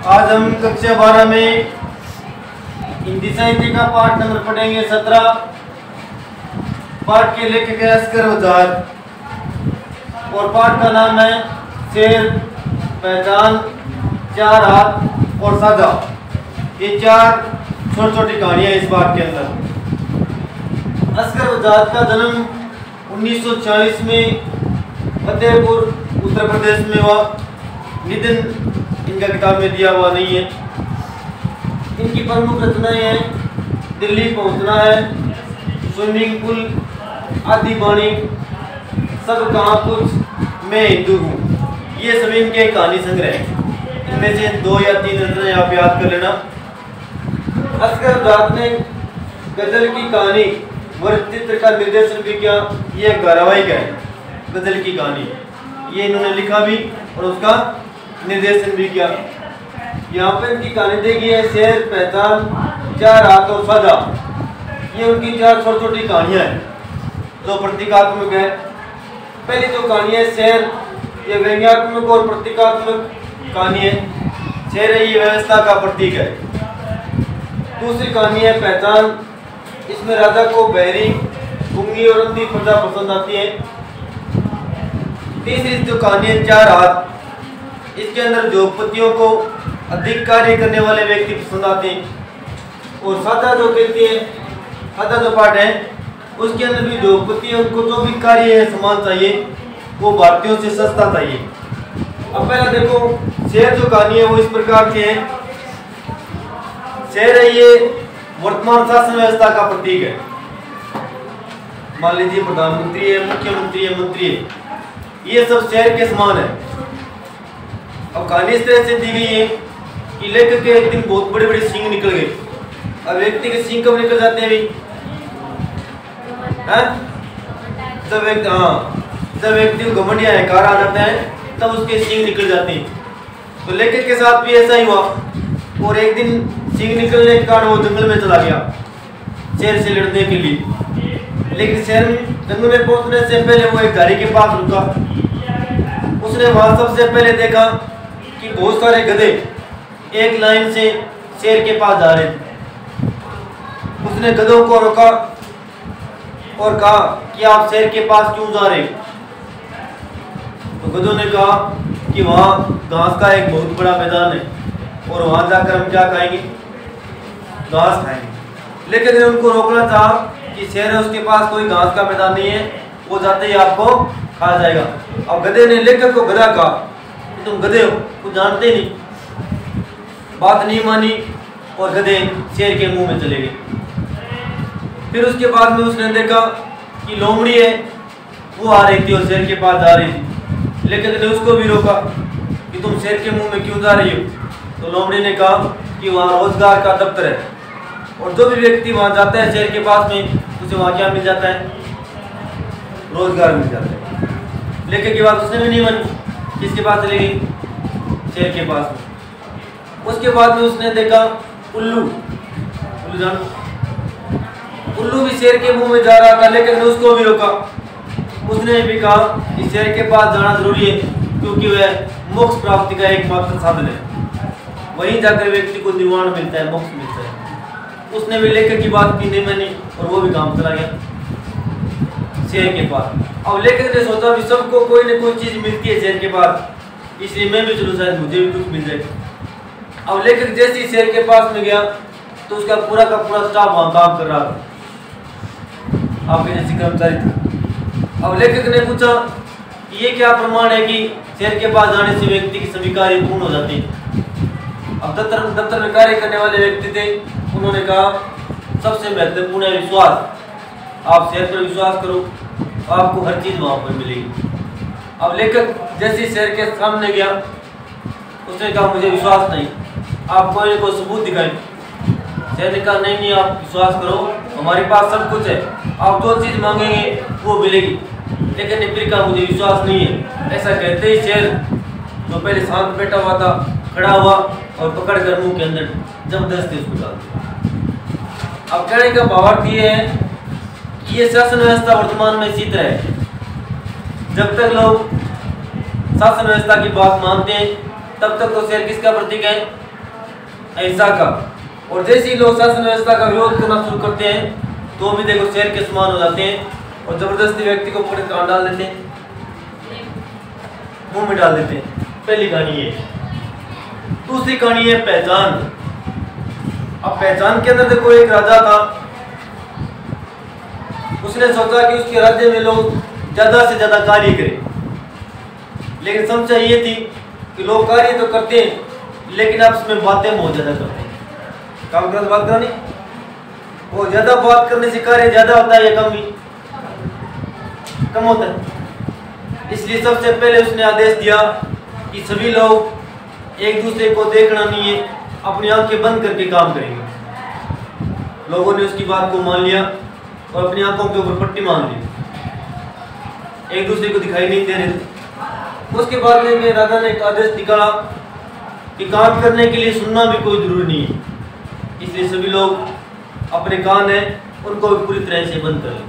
आज हम कक्षा 12 में हिंदी साहित्य का पाठ नंबर पढ़ेंगे 17। पाठ के लेखक है असगर वजाद और पाठ का नाम है शेर, पहचान, चार हाथ और साजा। ये चार छोटी छोटी कहानियां इस पाठ के अंदर। असगर वजाद का जन्म 1940 में फतेहपुर उत्तर प्रदेश में हुआ। निधन इनका किताब में दिया हुआ नहीं है। इनकी प्रमुख रचनाएं हैं दिल्ली पहुंचना है, स्विमिंग पूल, आदि बाणी, सब कहाँ कुछ, मैं हिंदू हूँ। ये सभी इनके कहानी संग्रह हैं। इनमें से 2 या 3 रचनाएं आप याद कर लेना। असगर वजाद ने गजल की कहानी व चित्र का निर्देशन भी किया। ये एक धारावाहिक है गजल की कहानी, ये इन्होंने लिखा भी और उसका निर्देशन भी किया। यहाँ पे इनकी कहानी देखी है शेर, पहचान, चार हाथ और साजा। ये उनकी 4 छोटी छोटी कहानियाँ हैं जो प्रतीकात्मक है। पहली जो कहानी है शेर, ये व्यंग्यात्मक और प्रतीकात्मक कहानी है। शेर है ये व्यवस्था का प्रतीक है। दूसरी कहानी है पहचान, इसमें राजा को बहरी, गूंगी और अंधी प्रजा पसंद आती है। तीसरी जो कहानी है चार हाथ, इसके अंदर जोगपतियों को अधिक कार्य करने वाले व्यक्ति पसंद आते हैं। और सादा जो कहती है, सादा जो पाठ है उसके अंदर भी जोगपति उनको जो भी कार्य है समान चाहिए, वो भारतीयों से सस्ता चाहिए। अब पहला देखो शेर जो कहानी है वो इस प्रकार की है। शेर है ये वर्तमान शासन व्यवस्था का प्रतीक है। मान लीजिए प्रधानमंत्री है, मुख्यमंत्री है, मंत्री है, ये सब शेर के समान है। अब कहानी इस तरह से दी गई है कि लेखक के एक दिन बहुत बड़े बड़े सींग निकल गए। अब व्यक्ति के सींग कब निकल जाते हैं भाई? जब व्यक्ति को घमंड या अहंकार आ जाता है तब उसके सींग निकल जाते हैं। तो लेखक के साथ भी ऐसा ही हुआ और एक दिन सींग निकलने के कारण वो जंगल में चला गया शेर से लड़ने के लिए। लेकिन शेर जंगल में पहुंचने से पहले वो एक गाड़ी के पास रुका। उसने वहां सबसे पहले देखा कि बहुत सारे गधे एक लाइन से शेर के पास जा रहे थे। उसने गधों को रोका और कहा कि आप शेर के पास क्यों जा रहे? तो गधों ने कहा कि वहाँ घास का एक बहुत बड़ा मैदान है और वहाँ जाकर हम क्या खाएंगे? घास खाएंगे। लेकिन ने उनको रोकना चाहा कि शेर है उसके पास कोई घास का मैदान नहीं है, वो जाते ही आपको खा जाएगा। अब गधे ने लेखक को गधा कहा कि तुम गधे हो, कुछ जानते नहीं। बात नहीं मानी और गधे शेर के मुंह में चले गए। फिर उसके बाद में उसने देखा कि लोमड़ी है वो आ रही थी और शेर के पास जा रही थी। लेखक ने उसको भी रोका कि तुम शेर के मुंह में क्यों जा रही हो? तो लोमड़ी ने कहा कि वहाँ रोजगार का दफ्तर है और जो भी व्यक्ति वहाँ जाता है शेर के पास में, उसे वहाँ क्या मिल जाता है? रोजगार मिल जाता है। लेखक की बात उसने भी नहीं मानी। किसके पास चली गई? शेर के पास में। उसके बाद में उसने देखा उल्लू, उल्लू भी शेर के मुंह में जा रहा था। लेकिन ने उसको भी रोका। उसने भी कहा कि शेर के पास जाना जरूरी है क्योंकि वह मोक्ष प्राप्ति का एकमात्र साधन है। वहीं जाकर व्यक्ति को निर्वाण मिलता है, मोक्ष मिलता है। उसने भी लेखक की बात की नहीं मानी और वो भी काम चला गया शेर के पास। अब लेखक ने सोचा भी सबको कोई ना कोई चीज मिलती है शेर के पास, इसलिए मैं भी चलूँ, शायद मुझे भी कुछ मिल जाए। अब लेखक जैसे ही शेर के पास में गया तो उसका पूरा का पूरा स्टाफ वहां काम कर रहा था, आपके जैसे कर्मचारी थे। अब लेखक ने पूछा कि ये क्या प्रमाण है कि शेर के पास जाने से व्यक्ति की सभी कार्य पूर्ण हो जाते हैं? अब दफ्तर में कार्य करने वाले व्यक्ति थे, उन्होंने कहा सबसे महत्वपूर्ण है विश्वास। आप शेर पर विश्वास करो, आपको हर चीज वहां पर मिलेगी। अब लेखक जैसे शेर के सामने गया, उसने कहा मुझे विश्वास नहीं, आप कोई कोई सबूत दिखाएं। शेर ने कहा नहीं नहीं, आप विश्वास करो, हमारे पास सब कुछ है, आप जो चीज मांगेंगे वो मिलेगी। लेकिन ने फिर कहा मुझे विश्वास नहीं है। ऐसा कहते ही शेर जो पहले शांत बैठा हुआ था खड़ा हुआ और पकड़कर मुंह के अंदर जबरदस्ती उसको डाल दिया। अब कहने का भावार्थ ये है कि ये शासन व्यवस्था वर्तमान में इसी तरह है। जब तक लोग शासन व्यवस्था की बात मानते हैं तब तक तो शेर किसका प्रतीक है? अहिंसा का। और जैसे ही लोग शासन व्यवस्था का विरोध करना शुरू करते हैं तो भी देखो शेर के समान हो जाते हैं और जबरदस्ती व्यक्ति को पकड़ कर डाल देते हैं, मुंह में डाल देते हैं। पहली कहानी ये। दूसरी कहानी है पहचान। अब पहचान के अंदर देखो एक राजा था, उसने सोचा कि उसके राज्य में लोग ज्यादा से ज्यादा कार्य करें, लेकिन समस्या ये थी कि लोग कार्य तो करते हैं लेकिन आपस में बातें बहुत ज्यादा करते हैं। काम करते बात करानी, वो ज्यादा बात करने से कार्य ज्यादा होता है या कम होता है। इसलिए सबसे पहले उसने आदेश दिया कि सभी लोग एक दूसरे को देखना नहीं है, अपनी आंखें बंद करके काम करेंगे। लोगों ने उसकी बात को मान लिया और अपनी आंखों के ऊपर पट्टी मान ली, एक दूसरे को दिखाई नहीं दे रहे थे। उसके बाद में राजा ने एक आदेश निकाला कि काम करने के लिए सुनना भी कोई जरूरी नहीं है, इसलिए सभी लोग अपने कान हैं उनको भी पूरी तरह से बंद कर लें।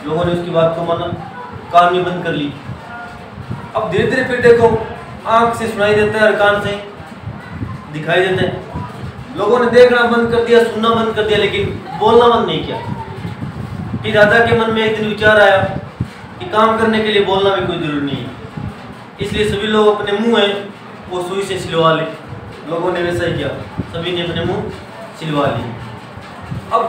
लोगों ने उसकी बात को माना, कान भी बंद कर ली। अब धीरे धीरे फिर देखो आंख से सुनाई देता है और कान से दिखाई देता है। लोगों ने देखना बंद कर दिया, सुनना बंद कर दिया, लेकिन बोलना बंद नहीं किया। फिर राजा के मन में एक दिन विचार आया कि काम करने के लिए बोलना भी कोई जरूरी नहीं है, इसलिए सभी लोग अपने मुंह हैं वो सुई से सिलवा ले। लोगों ने वैसा ही किया, सभी ने अपने मुंह सिलवा लिए। अब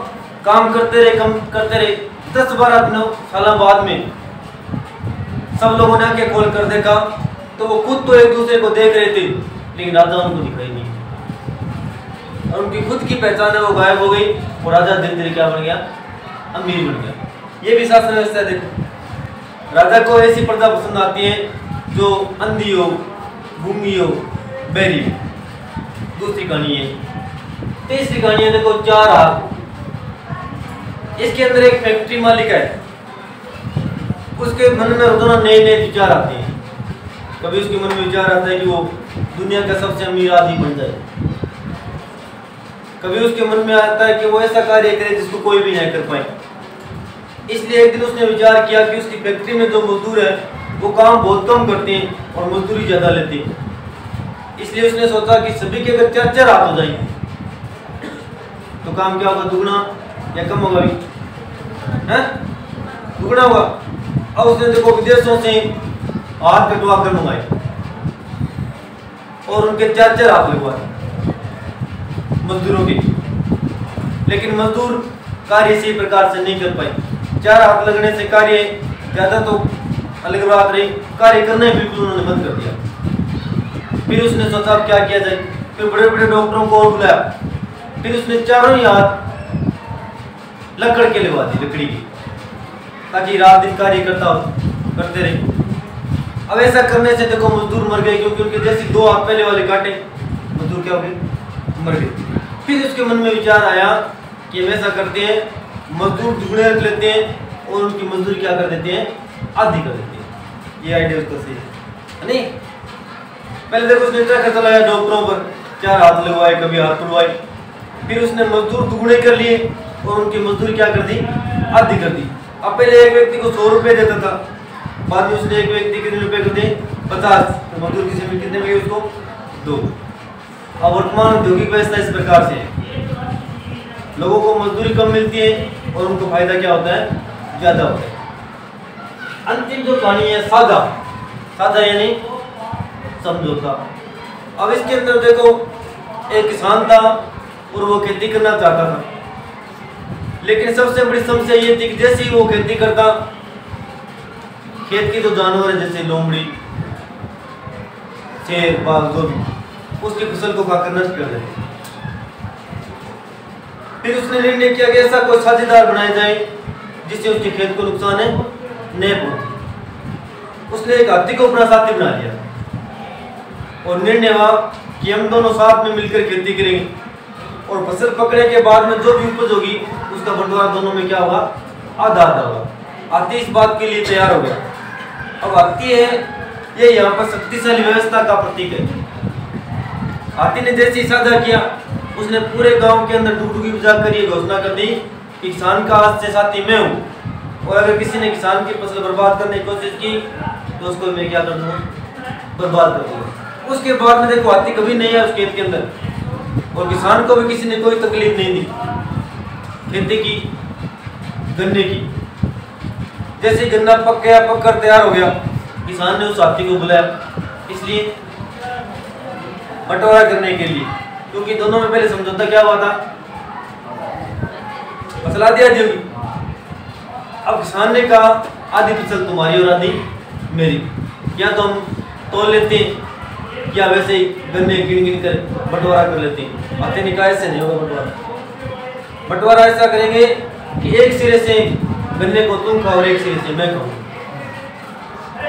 काम करते रहे, कम करते रहे। 10-12 दिनों साल बाद में सब लोगों ने आंखें खोल कर देखा तो वो खुद तो एक दूसरे को देख रहे थे, लेकिन राजा उनको दिखाई नहीं और उनकी खुद की पहचान है वो गायब हो गई और राजा धीरे धीरे क्या बन गया, अमीर बन गया। ये भी शासन व्यवस्था है। देखो राजा को ऐसी प्रजा पसंद आती है जो अंधी हो, गूंगी हो, बहरी हो। दूसरी कहानी है। तीसरी कहानी है देखो 4 हाथ। इसके अंदर एक फैक्ट्री मालिक है, उसके मन में रोजाना नए नए विचार आते हैं। कभी उसके मन में विचार आता है कि वो दुनिया का सबसे अमीर आदमी बन जाए, कभी उसके मन में आता है कि वो ऐसा कार्य करे जिसको कोई भी नहीं कर पाए। इसलिए एक दिन उसने विचार किया कि उसकी फैक्ट्री में जो मजदूर है वो काम बहुत कम करते हैं और मजदूरी ज्यादा लेते हैं। इसलिए उसने सोचा कि सभी के अगर 4-4 हाथ हो जाएंगे तो काम क्या होगा, दुगना या कम होगा भी, है दुगना होगा। अब उसने देखो विदेशों से हाथ कटवा कर मंगाए और उनके 4-4 हाथ लगवाए मजदूरों के, लेकिन मजदूर कार्य इसी प्रकार से नहीं कर पाए। 4 हाथ लगने से कार्य ज्यादा तो अलग बात रही, कार्य करना ही बिल्कुल उन्होंने बंद कर दिया। फिर उसने सोचा अब क्या किया जाए, फिर बड़े बड़े डॉक्टरों को और बुलाया, फिर उसने चारों ही हाथ लकड़ के लगवा दी, लकड़ी की, ताकि रात दिन कार्य करते रहे। अब ऐसा करने से देखो मजदूर मर गए, क्योंकि उनके जैसे 2 हाथ पहले वाले काटे, मजदूर क्या हो गए, मर गए। फिर उसके मन में विचार आया कि हम ऐसा करते हैं, मजदूर दुगने रख लेते हैं और उनकी मजदूरी क्या कर देते हैं, आधी कर देते हैं। ये आइडिया उसका सही है नहीं। पहले देखो उसने इतना खर्चा लगाया डॉक्टरों पर, 4 हाथ लगवाए, कभी हाथ तुड़वाए। फिर उसने मजदूर दुगने कर लिए और उनकी मजदूरी क्या कर दी, आधी कर दी। अब पहले एक व्यक्ति को 100 रुपये देता था, बाद में उसने एक व्यक्ति कितने रुपए कर दिए, 50। तो मजदूर की सेवा कितने मिले उसको, 2। अब वर्तमान औद्योगिक व्यवस्था इस प्रकार से है, लोगों को मजदूरी कम मिलती है और उनको फायदा क्या होता है, ज्यादा होता है। अंतिम जो कहानी है साझा, साझा यानी समझौता। अब इसके अंदर देखो एक किसान था और वो खेती करना चाहता था, लेकिन सबसे बड़ी समस्या ये थी कि जैसे ही वो खेती करता, खेत की जो जानवर है जैसे लोमड़ी, शेर, बाघ, जो भी उसकी फसल को खाकर नष्ट कर देते। फिर उसने निर्णय किया कि ऐसा कोई साझेदार बनाया जाए जिससे उसके खेत को नुकसान है नहीं पहुंचे। उसने एक हाथी को अपना साथी बना लिया और निर्णय हुआ कि हम दोनों साथ में मिलकर खेती करेंगे और फसल पकड़ने के बाद में जो भी उपज होगी उसका बंटवारा दोनों में क्या होगा, आधा आधा होगा। हाथी इस बात के लिए तैयार हो गया। अब हाथी है ये यहाँ पर शक्तिशाली व्यवस्था का प्रतीक है। हाथी ने जैसे ही साझा किया, उसने पूरे गांव के अंदर डुगडुगी बजाकर ये घोषणा कर दी कि किसान का आज से साथी मैं हूँ और अगर किसी ने किसान की फसल बर्बाद करने की कोशिश की तो उसको मैं क्या कर दूंगा, बर्बाद कर दूंगा। उसके बाद में देखो हाथी कभी नहीं आया उस खेत के अंदर, और किसान को भी किसी ने कोई तकलीफ नहीं दी खेती की, गन्ने की। जैसे गन्ना पक गया, पककर तैयार हो गया, किसान ने उस हाथी को बुलाया, इसलिए बंटवारा करने के लिए, क्योंकि दोनों में पहले समझौता क्या हुआ था, फसल आधी आधी होगी। अब किसान ने कहा आधी फसल तुम्हारी और आधी मेरी, या तो हम तोल लेते हैं या वैसे ही गन्ने गिन गिन कर बंटवारा कर लेते हैं। आते नहीं कहा ऐसे नहीं होगा बंटवारा। बंटवारा ऐसा करेंगे कि एक सिरे से गन्ने को तुम खाओ और एक सिरे से मैं खाऊं।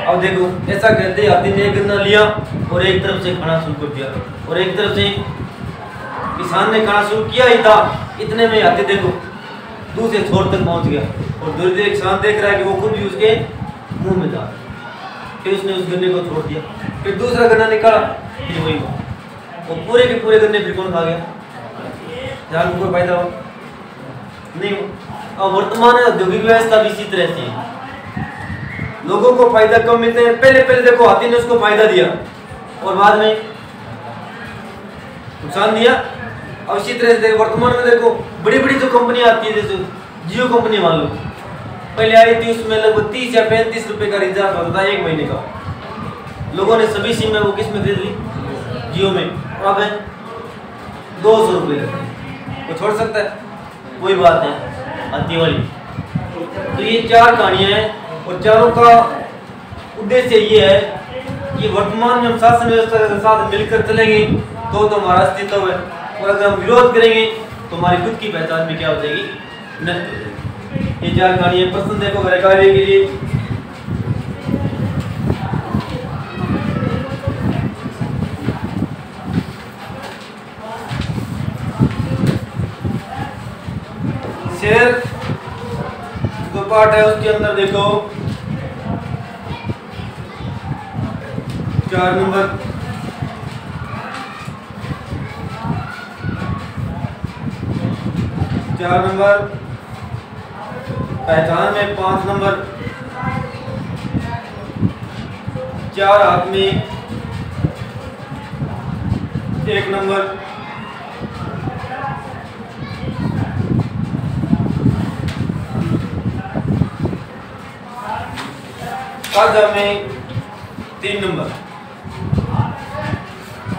अब देखो ऐसा कहते हाथी ने एक गन्ना लिया और एक तरफ से खाना शुरू कर दिया, और एक तरफ से किसान ने खाना शुरू किया ही था, इतने में हाथी देखो दूसरे छोर तक पहुंच गया, और धीरे धीरे किसान देख रहा है कि वो खुद भी उसके मुंह में जा। फिर उसने उस गन्ने को छोड़ दिया, फिर दूसरा गन्ना निकाला, फिर वही हुआ। वो पूरे के पूरे गन्ने फिर कौन खा गया? जान को कोई फायदा हो नहीं हो। अब वर्तमान औद्योगिक व्यवस्था भी इसी तरह से है, लोगों को फायदा कम मिलते हैं। पहले पहले देखो हाथी ने उसको फायदा दिया और बाद में नुकसान दिया। अब इसी तरह से वर्तमान में देखो बड़ी बड़ी जो कंपनियां आती है, जैसे जियो कंपनी मान लो, पहले आई थी, उसमें लगभग 30 या 35 रुपए का रिचार्ज होता था एक महीने का। लोगों ने सभी सिम में वो किस में खरीद ली? जियो में। अब है 200 रुपये, वो छोड़ सकता है? वही बात है हाथी वाली। तो ये 4 कहानियां हैं, और चारों का उद्देश्य ये है कि वर्तमान में हम शासन व्यवस्था के साथ मिलकर चलेंगे तो हमारा अस्तित्व है, और अगर हम विरोध करेंगे तो हमारी खुद की पहचान भी क्या हो जाएगी? नष्ट हो जाएगी। ये 4 कहानियां पसंद देखो मेरे कार्य के लिए। शेर जो पार्ट है उसके अंदर देखो 4 नंबर, पहचान में 5 नंबर, 4 हाथ में 1 नंबर, साझा में 3 नंबर।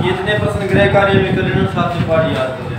ये इतने प्रश्न गृह कार्य में कर लेना, 7 पाठ याद कर लेना।